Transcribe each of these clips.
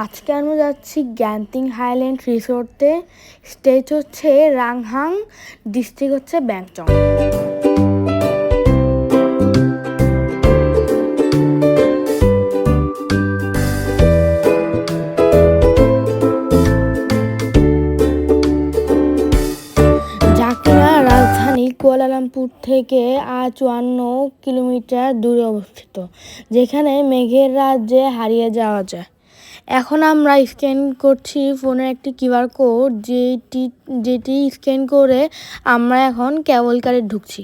আজকে আমরা যাচ্ছি গ্যান্তিং হাইল্যান্ড রিসোর্টে। স্টেট হচ্ছে রাংহাং, ডিস্ট্রিক্ট হচ্ছে ব্যাংচং। রাজধানী কুয়ালালামপুর থেকে 54 কিলোমিটার দূরে অবস্থিত, যেখানে মেঘের রাজ্যে হারিয়ে যাওয়া যায়। এখন আমরা স্ক্যান করছি ফোনের একটি কিউআর কোড, যেটি স্ক্যান করে আমরা এখন কেবল কারে ঢুকছি।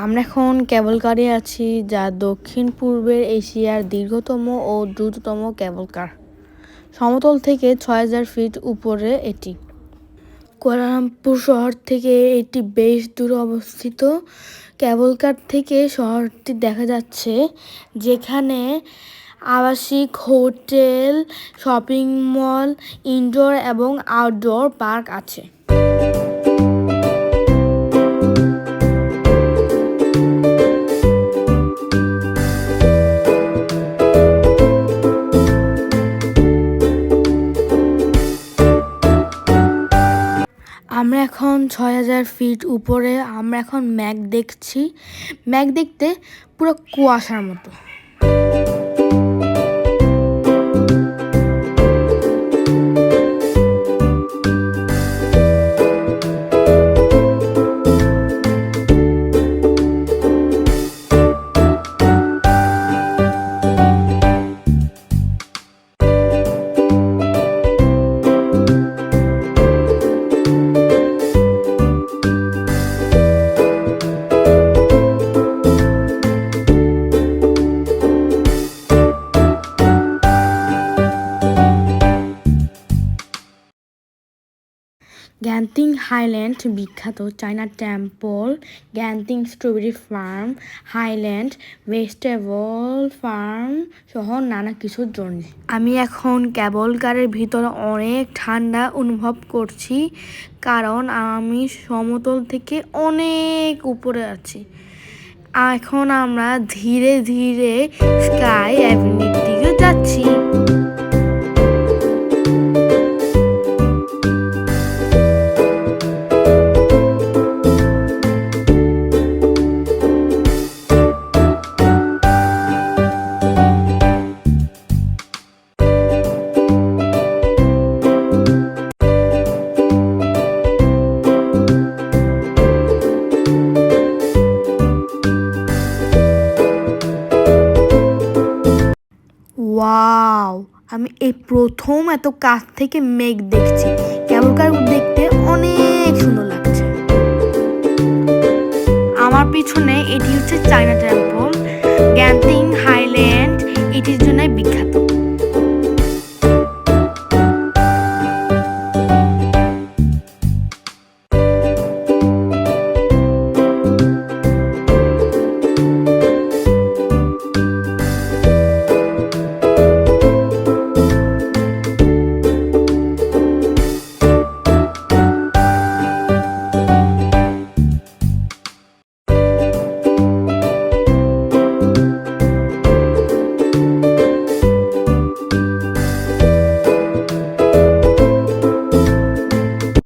আমরা এখন কেবল কারে আছি, যা দক্ষিণ পূর্বের এশিয়ার দীর্ঘতম ও দ্রুততম কেবল কার। সমতল থেকে 6000 ফিট উপরে এটি। কুয়ালালামপুর শহর থেকে এটি বেশ দূরে অবস্থিত। কেবল কার থেকে শহরটি দেখা যাচ্ছে, যেখানে আবাসিক, হোটেল, শপিং মল, ইনডোর এবং আউটডোর পার্ক আছে। আমরা এখন 6000 ফিট উপরে। আমরা এখন ম্যাঘ দেখছি। ম্যাঘ দেখতে পুরো কুয়াশার মতো। গ্যান্তিং হাইল্যান্ড বিখ্যাত China temple, Genting strawberry farm, highland vegetable farm সহ নানা কিছুর জন্য। আমি এখন কেবল কারের ভিতরে অনেক ঠান্ডা অনুভব করছি, কারণ আমি সমতল থেকে অনেক উপরে আছি। এখন আমরা ধীরে ধীরে স্কাই অ্যাভিনিউর দিকে যাচ্ছি। ওয়াও, আমি এই প্রথম এত কাছ থেকে মেঘ দেখছি। কেবল কার দেখতে অনেক সুন্দর লাগছে। আমার পিছনে এটি হচ্ছে চায়না টেম্পল।